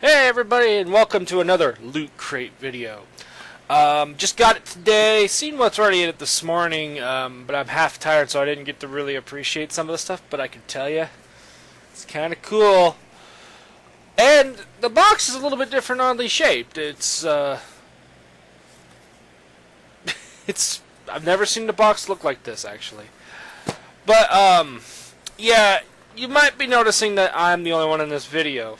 Hey everybody, and welcome to another Loot Crate video. Just got it today, seen what's already in it this morning, but I'm half tired so I didn't get to really appreciate some of the stuff, but I can tell you, it's kind of cool. And the box is a little bit different, oddly shaped. It's I've never seen the box look like this, actually. But, yeah, you might be noticing that I'm the only one in this video.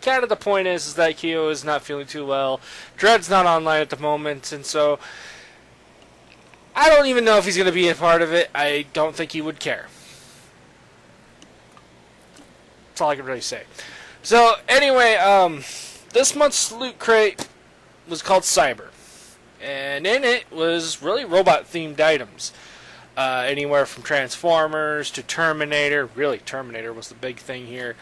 Kind of the point is that Keo is not feeling too well. Dread's not online at the moment, and so I don't even know if he's going to be a part of it. I don't think he would care. That's all I can really say. So, anyway, this month's Loot Crate was called Cyber. And in it was really robot-themed items. Anywhere from Transformers to Terminator. Really, Terminator was the big thing here.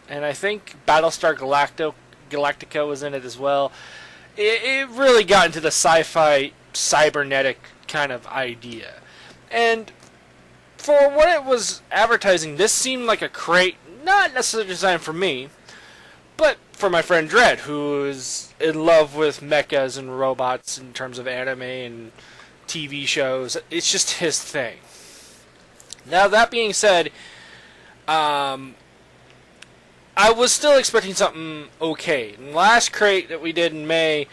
And I think Battlestar Galactica was in it as well. It really got into the sci-fi, cybernetic kind of idea. And for what it was advertising, this seemed like a crate, not necessarily designed for me, but for my friend Dread, who is in love with mechas and robots in terms of anime and TV shows. It's just his thing. Now, that being said, I was still expecting something okay. In the last crate that we did in May,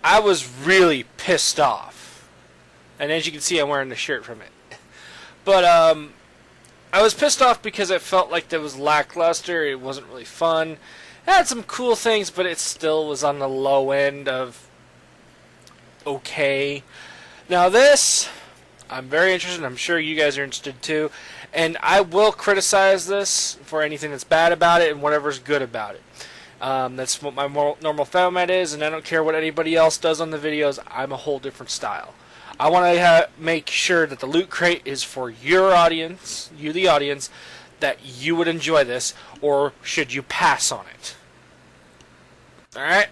I was really pissed off. And as you can see, I'm wearing the shirt from it. But, I was pissed off because it felt like it was lackluster. It wasn't really fun. It had some cool things, but it still was on the low end of okay. Now this, I'm very interested. I'm sure you guys are interested too. And I will criticize this for anything that's bad about it and whatever's good about it. That's what my normal format is, and I don't care what anybody else does on the videos. I'm a whole different style. I want to make sure that the Loot Crate is for your audience, you the audience, that you would enjoy this, or should you pass on it. Alright?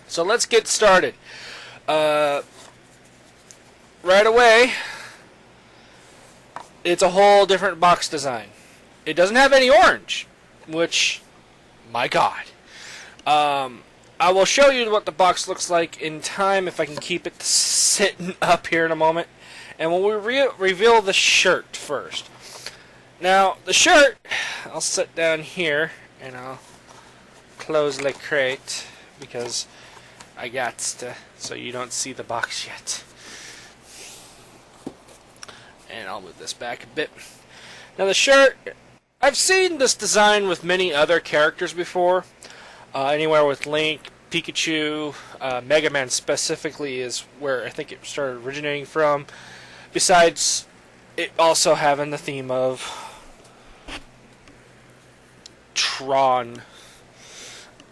So let's get started. Right away, it's a whole different box design. It doesn't have any orange, which, my God. I will show you what the box looks like in time if I can keep it sitting up here in a moment. And we'll reveal the shirt first. Now, the shirt, I'll sit down here and I'll close the crate because I got to, so you don't see the box yet. And I'll move this back a bit. Now the shirt, I've seen this design with many other characters before. Anywhere with Link, Pikachu, Mega Man specifically is where I think it started originating from. Besides it also having the theme of Tron.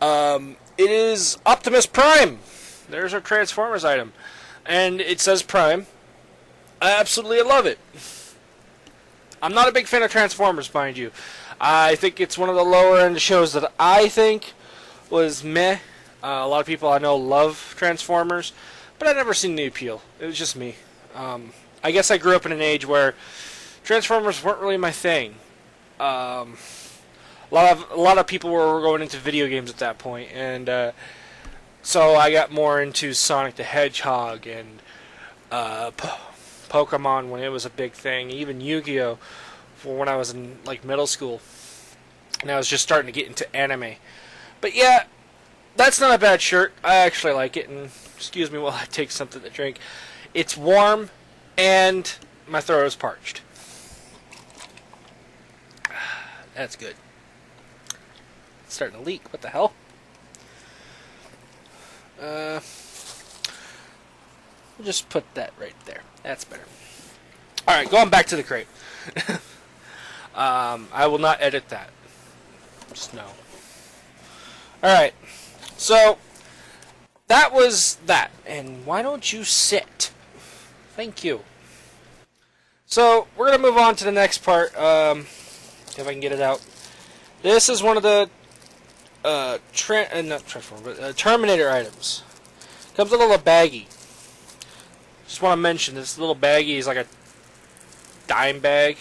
It is Optimus Prime. There's our Transformers item. And it says Prime. I absolutely love it. I'm not a big fan of Transformers, mind you. I think it's one of the lower end shows that I think was meh. A lot of people I know love Transformers, but I've never seen the appeal. It was just me. I guess I grew up in an age where Transformers weren't really my thing. A lot of people were going into video games at that point, and so I got more into Sonic the Hedgehog and Pokemon when it was a big thing, even Yu-Gi-Oh! For when I was in like middle school, and I was just starting to get into anime. But yeah, that's not a bad shirt. I actually like it, and excuse me while I take something to drink. It's warm, and my throat is parched. That's good. It's starting to leak. What the hell? We'll just put that right there. That's better. Alright, going back to the crate. I will not edit that. Just no. Alright, so that was that. And why don't you sit? Thank you. So, we're going to move on to the next part. If I can get it out. This is one of the Terminator items. Comes in a little baggie. Just want to mention this little baggie is like a dime bag.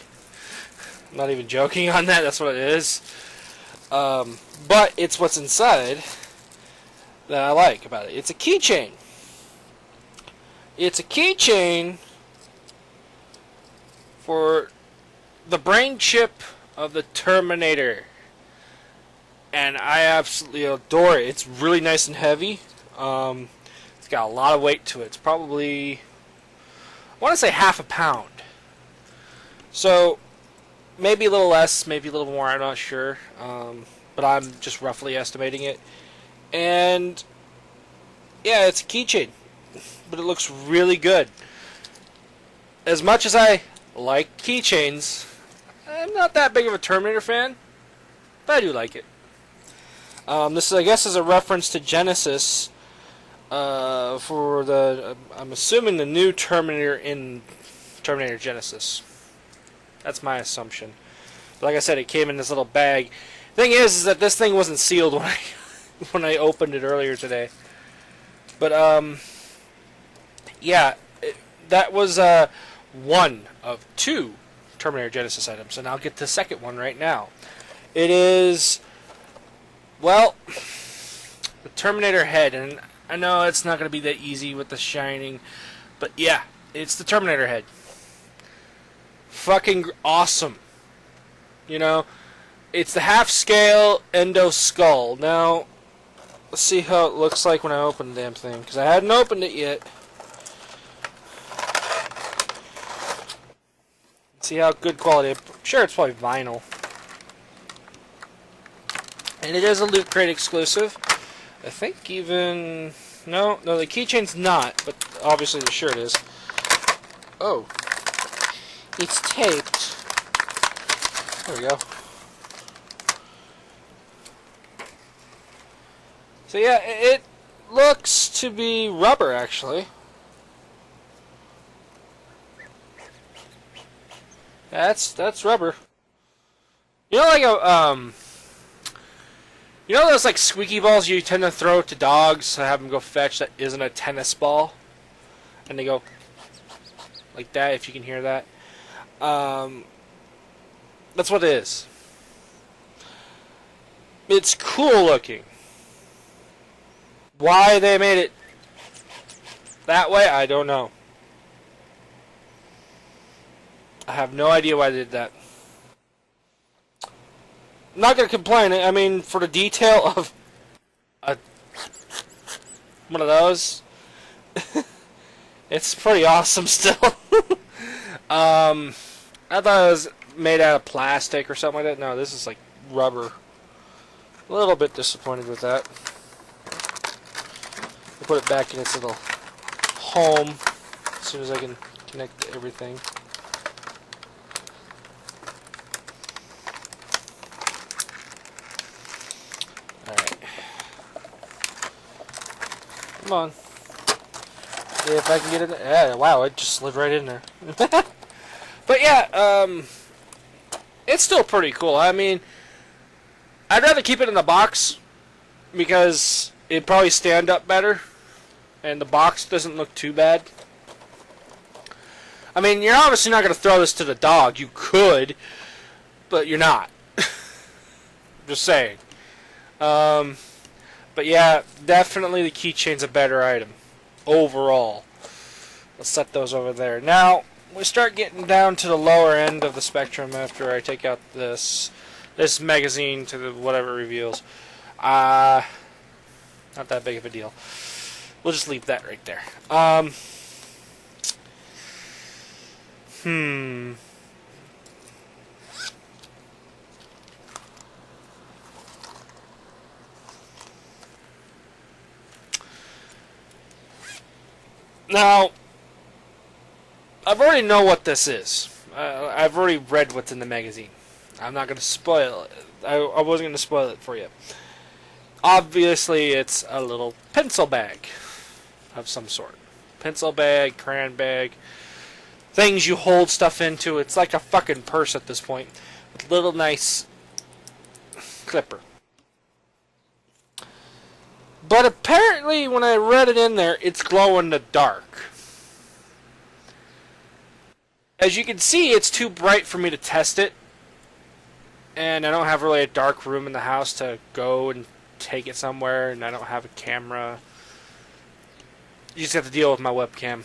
I'm not even joking on that. That's what it is. But it's what's inside that I like about it. It's a keychain. It's a keychain for the brain chip of the Terminator. And I absolutely adore it. It's really nice and heavy. It's got a lot of weight to it. It's probably, I want to say half a pound. So, maybe a little less, maybe a little more, I'm not sure. But I'm just roughly estimating it. And, yeah, it's a keychain. But it looks really good. As much as I like keychains, I'm not that big of a Terminator fan. But I do like it. This, I guess, is a reference to Genesis for the, I'm assuming, the new Terminator in Terminator Genesis. That's my assumption. But like I said, it came in this little bag. Thing is that this thing wasn't sealed when I opened it earlier today. But yeah, that was one of two Terminator Genesis items, and I'll get to the second one right now. It is, well, the Terminator Head, and I know it's not going to be that easy with the shining, but yeah, it's the Terminator Head. Fucking awesome. You know, it's the half-scale endo skull. Now, let's see how it looks like when I open the damn thing, because I hadn't opened it yet. See how good quality. I'm sure it's probably vinyl. And it is a Loot Crate exclusive. I think even... No, the keychain's not, but obviously the shirt is. Oh. It's taped. There we go. So yeah, it looks to be rubber, actually. That's rubber. You know, like a you know those like squeaky balls you tend to throw to dogs to have them go fetch that isn't a tennis ball, and they go like that. If you can hear that, that's what it is. It's cool looking. Why they made it that way, I don't know. I have no idea why they did that. I'm not going to complain. I mean, for the detail of one of those, it's pretty awesome still. I thought it was made out of plastic or something like that. No, this is like rubber. A little bit disappointed with that. I'll put it back in its little home as soon as I can connect everything. Come on. Yeah, if I can get it. Yeah, wow, it just slid right in there. But yeah, it's still pretty cool. I mean, I'd rather keep it in the box because it'd probably stand up better, and the box doesn't look too bad. I mean, you're obviously not going to throw this to the dog. You could, but you're not. Just saying. But yeah, definitely the keychain's a better item overall. Let's set those over there. Now, we start getting down to the lower end of the spectrum after I take out this magazine to the whatever it reveals. Not that big of a deal. We'll just leave that right there. Now, I've already know what this is. I've already read what's in the magazine. I'm not going to spoil it. I wasn't going to spoil it for you. Obviously, it's a little pencil bag of some sort. Pencil bag, crayon bag, things you hold stuff into. It's like a fucking purse at this point, with a little nice clipper. But apparently, when I read it in there, it's glow in the dark. As you can see, it's too bright for me to test it. and I don't have really a dark room in the house to go and take it somewhere, and I don't have a camera. You just have to deal with my webcam.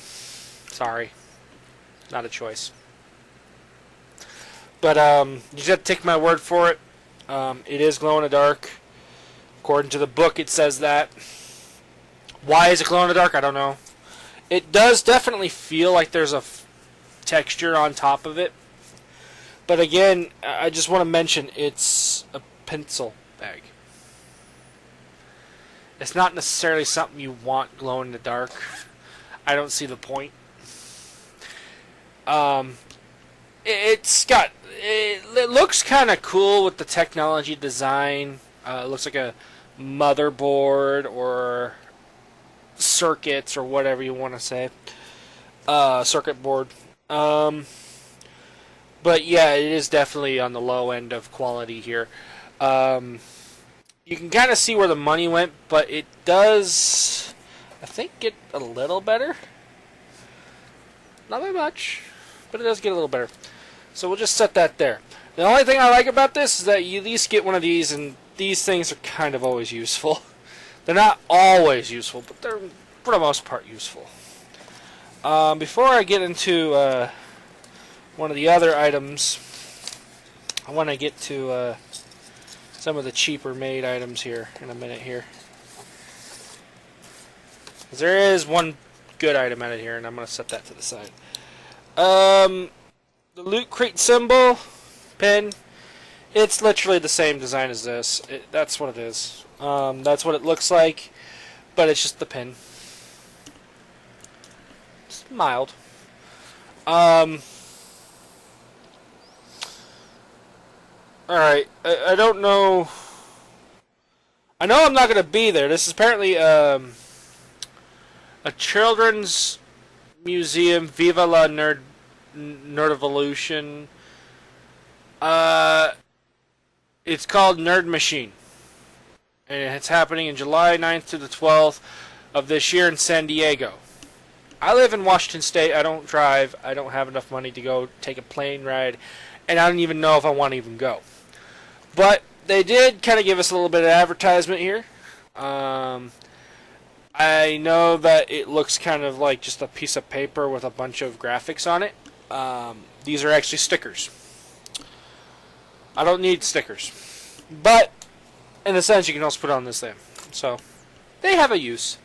Sorry. Not a choice. But you just have to take my word for it. It is glow in the dark. According to the book, it says that. Why is it glow in the dark? I don't know. It does definitely feel like there's a texture on top of it. But again, I just want to mention it's a pencil bag. It's not necessarily something you want glow in the dark. I don't see the point. It looks kind of cool with the technology design. It looks like a motherboard or circuits or whatever you want to say. Circuit board. But yeah, it is definitely on the low end of quality here. You can kind of see where the money went, but it does, I think, get a little better. Not by much, but it does get a little better. So we'll just set that there. The only thing I like about this is that you at least get one of these, and these things are kind of always useful. They're not always useful, but they're, for the most part, useful. Before I get into one of the other items, I want to get to some of the cheaper made items here in a minute here. 'Cause there is one good item out of here, and I'm going to set that to the side. The Loot Crate symbol, pin, it's literally the same design as this. That's what it is. That's what it looks like, but it's just the pin. It's mild. Alright, I don't know. I know I'm not going to be there. This is apparently a children's museum, Viva la Nerdevolution. It's called Nerd Machine. And it's happening in July 9th to the 12th of this year in San Diego. I live in Washington State. I don't drive. I don't have enough money to go take a plane ride. And I don't even know if I want to even go. But they did kind of give us a little bit of advertisement here. I know that it looks kind of like just a piece of paper with a bunch of graphics on it. These are actually stickers. I don't need stickers. But, in a sense, you can also put on this thing. So, they have a use.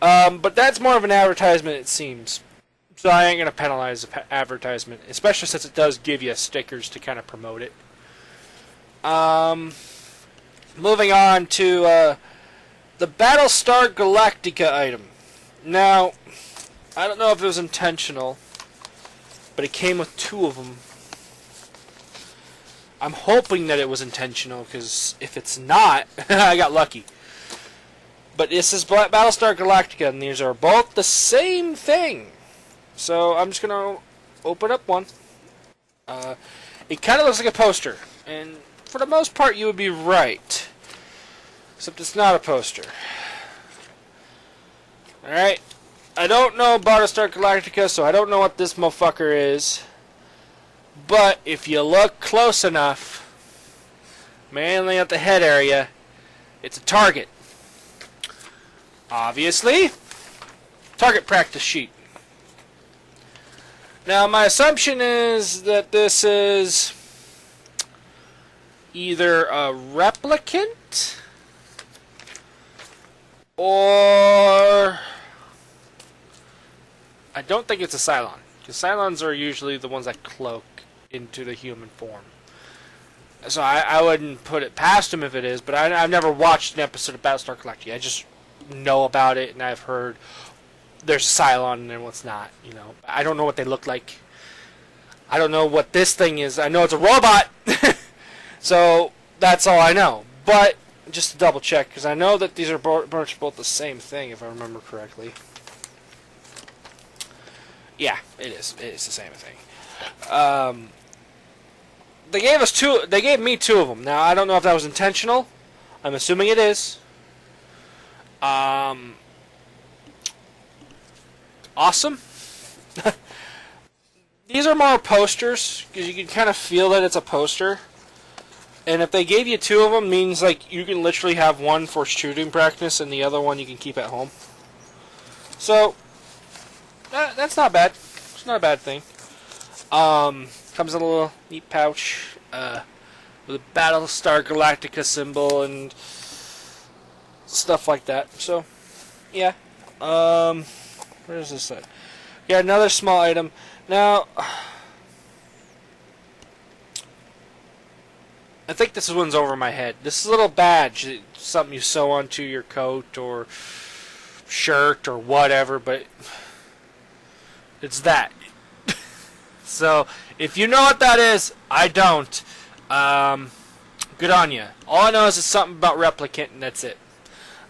But that's more of an advertisement, it seems. So I ain't going to penalize the advertisement, especially since it does give you stickers to kind of promote it. Moving on to the Battlestar Galactica item. Now, I don't know if it was intentional, but it came with two of them. I'm hoping that it was intentional, because if it's not, I got lucky. But this is Battlestar Galactica, and these are both the same thing. So I'm just going to open up one. It kind of looks like a poster, and for the most part you would be right. Except it's not a poster. Alright. I don't know Battlestar Galactica, so I don't know what this motherfucker is. But if you look close enough, mainly at the head area, it's a target. Obviously, target practice sheet. Now, my assumption is that this is either a replicant or I don't think it's a Cylon, because Cylons are usually the ones that cloak into the human form. So I wouldn't put it past him if it is, but I've never watched an episode of Battlestar Galactica. I just know about it, and I've heard there's a Cylon and what's not. You know, I don't know what they look like. I don't know what this thing is. I know it's a robot, so that's all I know. But just to double check, because I know that these are both the same thing, if I remember correctly. Yeah, it is. It is the same thing. They gave us two. They gave me two of them. Now I don't know if that was intentional. I'm assuming it is. Awesome. These are more posters because you can kind of feel that it's a poster. And if they gave you two of them, means like you can literally have one for shooting practice and the other one you can keep at home. So that's not bad. It's not a bad thing. Comes in a little neat pouch with a Battlestar Galactica symbol and stuff like that. So yeah. Where is this at? Yeah, another small item. Now, I think this one's over my head. This little badge, it's something you sew onto your coat or shirt or whatever, but it's that. So, if you know what that is, I don't. Good on you. All I know is it's something about Replicant, and that's it.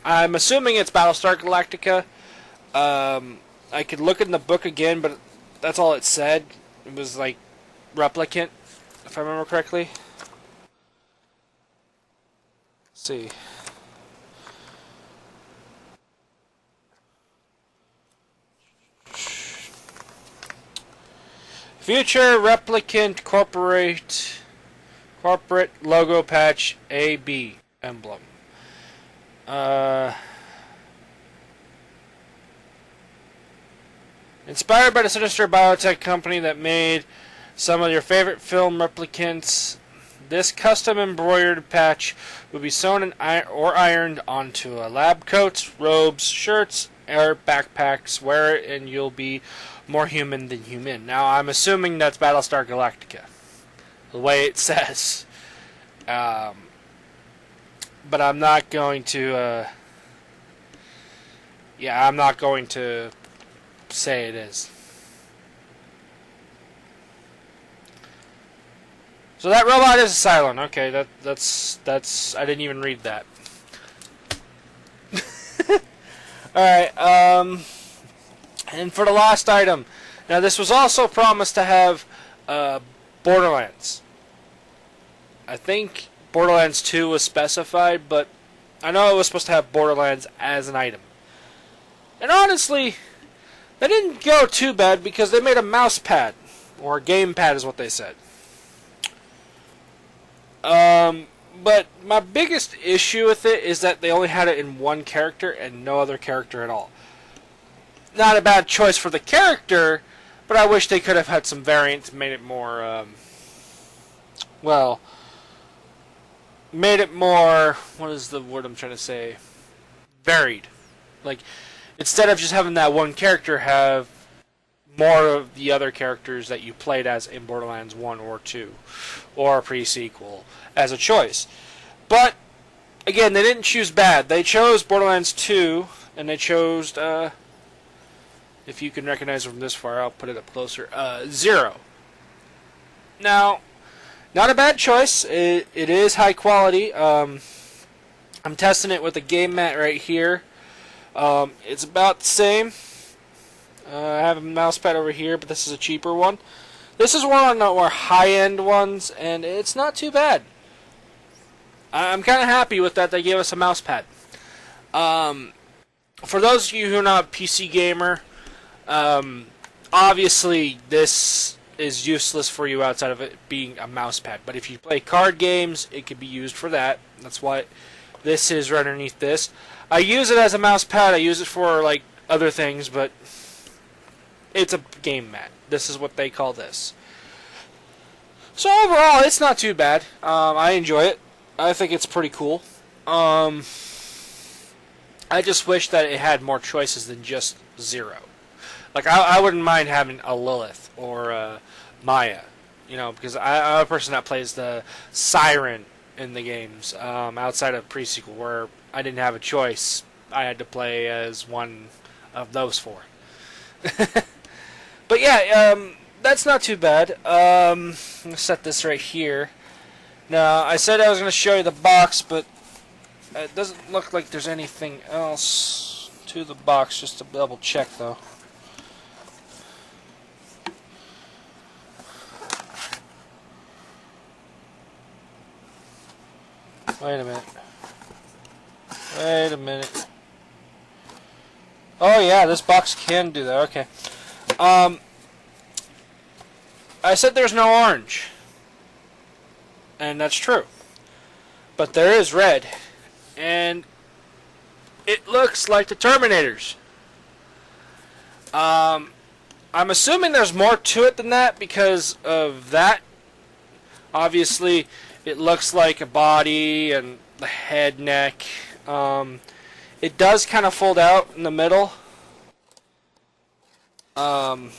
I'm assuming it's Battlestar Galactica. I could look in the book again, but that's all it said. It was like Replicant, if I remember correctly. Let's see. Future Replicant Corporate Logo Patch AB emblem. Inspired by the sinister biotech company that made some of your favorite film replicants, this custom embroidered patch will be sewn or ironed onto a lab coats, robes, shirts, or backpacks. Wear it and you'll be more human than human. Now, I'm assuming that's Battlestar Galactica, the way it says. But I'm not going to, I'm not going to say it is. So that robot is a Cylon. Okay, that's I didn't even read that. Alright, and for the last item. Now this was also promised to have Borderlands. I think Borderlands 2 was specified, but I know it was supposed to have Borderlands as an item. And honestly, they didn't go too bad because they made a mouse pad, or a game pad is what they said. But my biggest issue with it is that they only had it in one character and no other character at all. Not a bad choice for the character, but I wish they could have had some variants, made it more, made it more, what is the word I'm trying to say? Varied. Like, instead of just having that one character, have more of the other characters that you played as in Borderlands 1 or 2, or a pre-sequel, as a choice. But, again, they didn't choose bad. They chose Borderlands 2, and they chose, if you can recognize it from this far, I'll put it up closer, 0. Now, not a bad choice. It is high quality. I'm testing it with a game mat right here. It's about the same. I have a mouse pad over here, but this is a cheaper one. This is one of the more high-end ones, and it's not too bad. I'm kind of happy with that. They gave us a mouse pad. For those of you who are not a PC gamer, obviously this is useless for you outside of it being a mouse pad. But if you play card games, it could be used for that. That's why this is right underneath this. I use it as a mouse pad. I use it for like other things, but it's a game mat. This is what they call this. So overall, it's not too bad. I enjoy it. I think it's pretty cool. I just wish that it had more choices than just 0. Like, I wouldn't mind having a Lilith or a Maya, you know, because I'm a person that plays the Siren in the games, outside of pre-sequel, where I didn't have a choice. I had to play as one of those 4. But yeah, that's not too bad. I'm going to set this right here. Now, I said I was going to show you the box, but it doesn't look like there's anything else to the box, just to double check though. Wait a minute. Wait a minute. Oh yeah, this box can do that. Okay. I said there's no orange. And that's true. but there is red, and it looks like the Terminators. I'm assuming there's more to it than that because of that. Obviously, it looks like a body and the head, neck. It does kind of fold out in the middle. So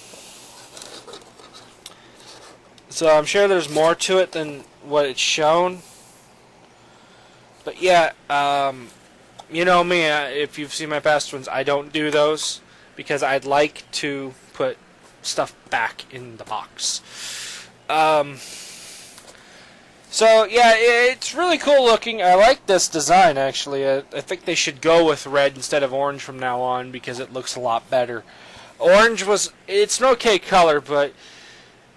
I'm sure there's more to it than what it's shown. But yeah, you know me, if you've seen my past ones, I don't do those because I'd like to put stuff back in the box. So yeah, it's really cool looking. I like this design actually. I think they should go with red instead of orange from now on because it looks a lot better. Orange it's an okay color, but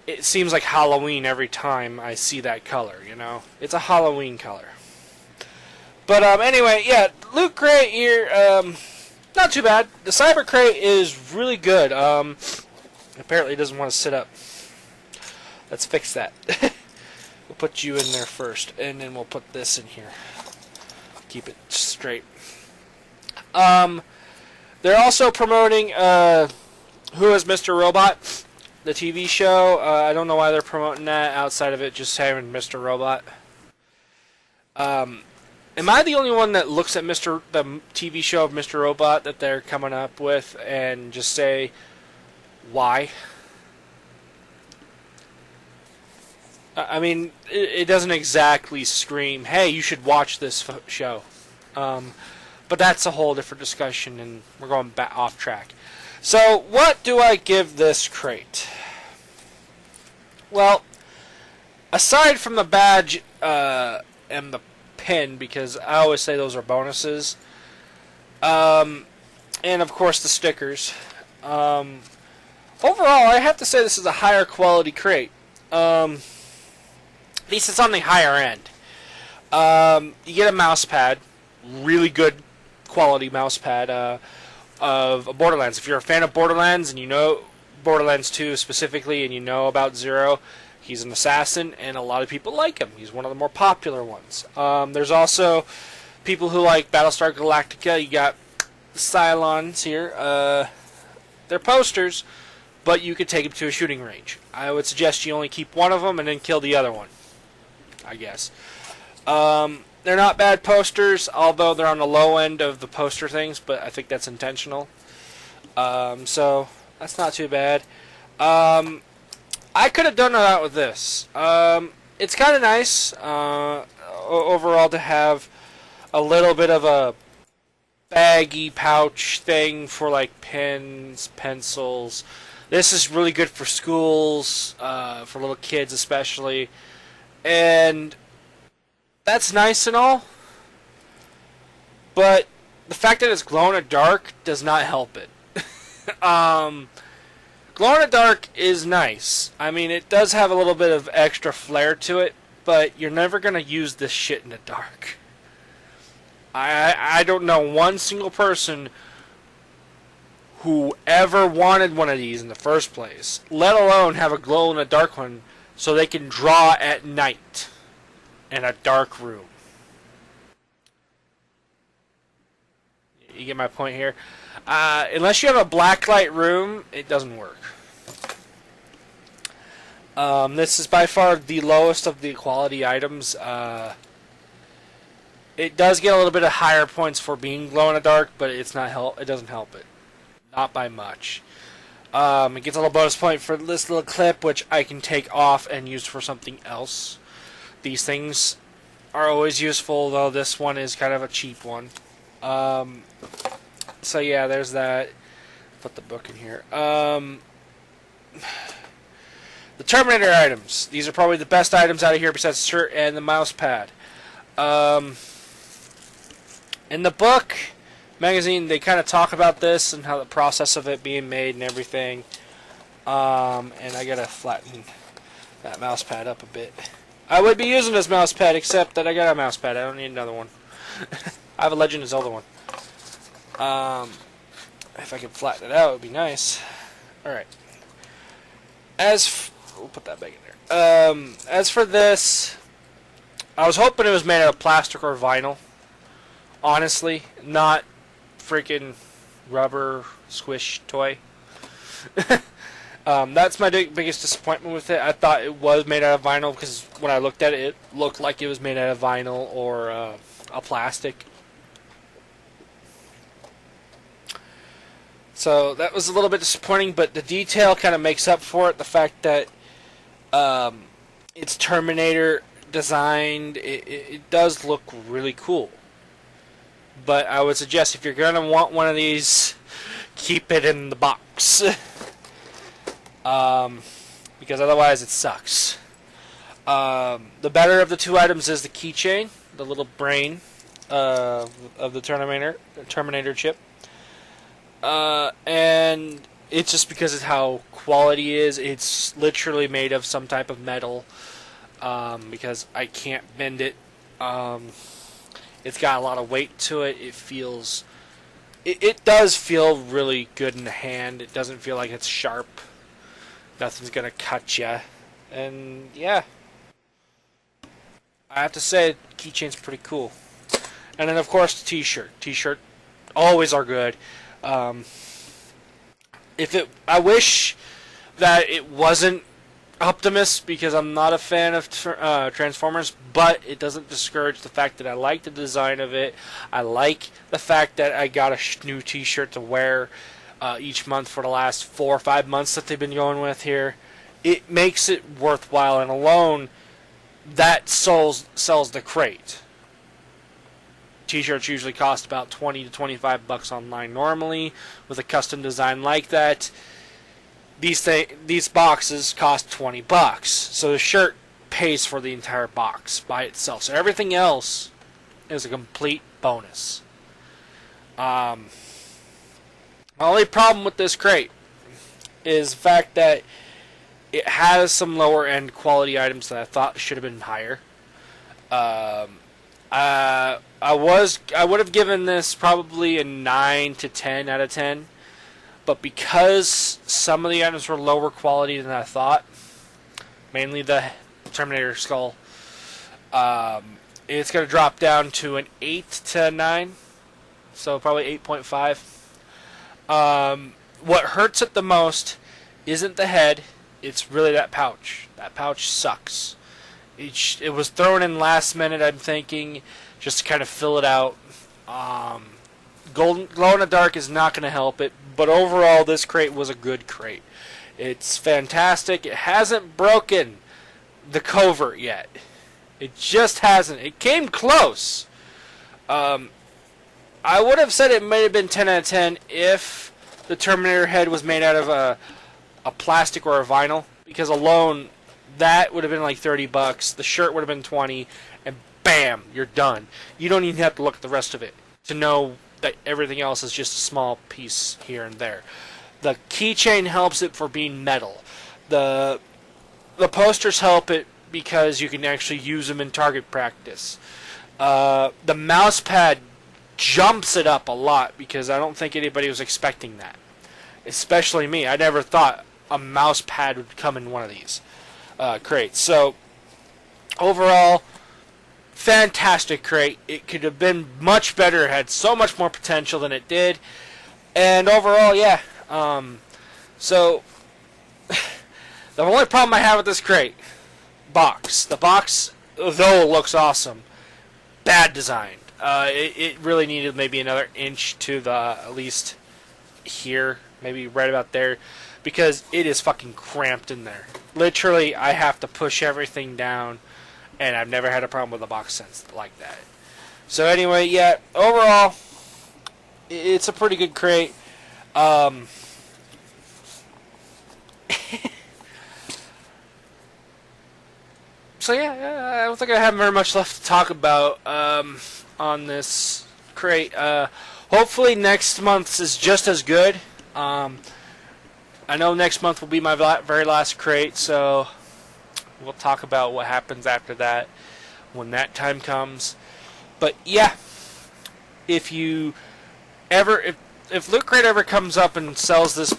it seems like Halloween every time I see that color, you know? It's a Halloween color. But anyway, yeah, Loot Crate here, not too bad. The Cyber Crate is really good. Apparently it doesn't want to sit up. Let's fix that. We'll put you in there first, and then we'll put this in here. Keep it straight. They're also promoting Who is Mr. Robot, the TV show. I don't know why they're promoting that outside of it just having Mr. Robot. Am I the only one that looks at the TV show of Mr. Robot that they're coming up with and just say, why? I mean, it doesn't exactly scream, hey, you should watch this show. But that's a whole different discussion, and we're going back off track. So, what do I give this crate? Well, aside from the badge and the pin, because I always say those are bonuses, and of course the stickers, overall I have to say this is a higher quality crate. At least it's on the higher end. You get a mouse pad, really good quality mouse pad of Borderlands. If you're a fan of Borderlands and you know Borderlands 2 specifically and you know about Zero, he's an assassin and a lot of people like him. He's one of the more popular ones. There's also people who like Battlestar Galactica. You got the Cylons here. They're posters, but you could take them to a shooting range. I would suggest you only keep one of them and then kill the other one, I guess. They're not bad posters, although they're on the low end of the poster things, but I think that's intentional. So, that's not too bad. I could have done that with this. It's kind of nice, overall, to have a little bit of a baggy pouch thing for, like, pens, pencils. This is really good for schools, for little kids especially. And that's nice and all, but the fact that it's glow in the dark does not help it. Glow in the dark is nice. I mean, it does have a little bit of extra flair to it, but you're never going to use this shit in the dark. I don't know one single person who ever wanted one of these in the first place, let alone have a glow in the dark one so they can draw at night in a dark room. You get my point here? Unless you have a blacklight room, it doesn't work. This is by far the lowest of the quality items. It does get a little bit of higher points for being glow in the dark, but it's not it doesn't help it. Not by much. It gets a little bonus point for this little clip, which I can take off and use for something else. These things are always useful, though this one is kind of a cheap one. So yeah, there's that. Put the book in here. The Terminator items. These are probably the best items out of here besides the shirt and the mouse pad. In the book magazine, they kind of talk about this and how the process of it being made and everything. And I gotta flatten that mouse pad up a bit. I would be using this mouse pad, except that I got a mouse pad. I don't need another one. I have a Legend of Zelda one. If I could flatten it out, it would be nice. Alright. We'll put that back in there. As for this, I was hoping it was made out of plastic or vinyl. Honestly, not freaking rubber squish toy. That's my biggest disappointment with it. I thought it was made out of vinyl because when I looked at it, it looked like it was made out of vinyl or a plastic. So that was a little bit disappointing, but the detail kind of makes up for it. The fact that it's Terminator designed, it does look really cool. But I would suggest if you're going to want one of these, keep it in the box. Because otherwise it sucks. The better of the two items is the keychain, the little brain of the Terminator chip. And it's just because of how quality is. It's literally made of some type of metal. Because I can't bend it. It's got a lot of weight to it. It feels... It does feel really good in the hand. It doesn't feel like it's sharp. Nothing's going to cut you. And, yeah. I have to say, keychain's pretty cool. And then, of course, the t-shirt. T-shirt always are good. I wish that it wasn't Optimus, because I'm not a fan of Transformers, but it doesn't discourage the fact that I like the design of it. I like the fact that I got a new t-shirt to wear each month for the last 4 or 5 months that they've been going with here. It makes it worthwhile, and alone, that sells the crate. T-shirts usually cost about $20 to $25 online normally. With a custom design like that, these boxes cost $20. So the shirt pays for the entire box by itself. So everything else is a complete bonus. The only problem with this crate is the fact that it has some lower end quality items that I thought should have been higher. I would have given this probably a 9 to 10 out of 10. But because some of the items were lower quality than I thought, mainly the Terminator skull, it's going to drop down to an 8 to 9. So probably 8.5. What hurts it the most isn't the head. It's really that pouch. That pouch sucks. It was thrown in last minute, I'm thinking, just to kind of fill it out. Glow in the dark is not going to help it, but overall this crate was a good crate. It's fantastic. It hasn't broken the covert yet. It just hasn't. It came close. I would have said it might have been 10 out of 10 if the Terminator head was made out of a plastic or a vinyl, because alone that would have been like $30. The shirt would have been $20, and bam, you're done. You don't even have to look at the rest of it to know that everything else is just a small piece here and there. The keychain helps it for being metal. The posters help it because you can actually use them in target practice. The mouse pad jumps it up a lot because I don't think anybody was expecting that. Especially me. I never thought a mouse pad would come in one of these crates. So, overall, fantastic crate. It could have been much better. It had so much more potential than it did. And overall, yeah. So, the only problem I have with this crate, box. The box, though, looks awesome. Bad designed. It really needed maybe another inch to the, at least here, maybe right about there, because it is fucking cramped in there. Literally, I have to push everything down, and I've never had a problem with a box since like that. So anyway, yeah, overall, it's a pretty good crate. So yeah, I don't think I have very much left to talk about on this crate. Hopefully next month's is just as good. I know next month will be my very last crate, so we'll talk about what happens after that when that time comes. But yeah, if Loot Crate ever comes up and sells this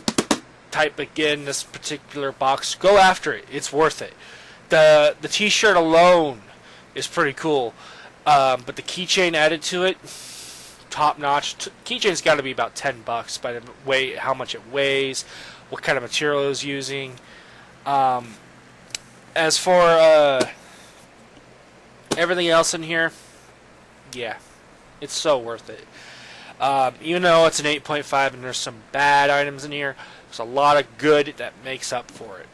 type again, this particular box, go after it. It's worth it. The t-shirt alone is pretty cool. But the keychain added to it, top notch. Keychain's got to be about $10 by the way how much it weighs, what kind of material it's using. As for everything else in here, yeah, it's so worth it. Even though it's an 8.5 and there's some bad items in here, there's a lot of good that makes up for it.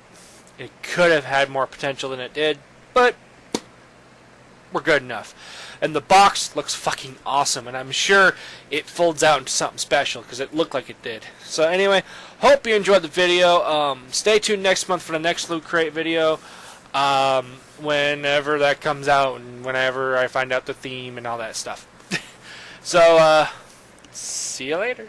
It could have had more potential than it did, but we're good enough. And the box looks fucking awesome, and I'm sure it folds out into something special because it looked like it did. So anyway, hope you enjoyed the video. Stay tuned next month for the next Loot Crate video, whenever that comes out and whenever I find out the theme and all that stuff. So, see you later.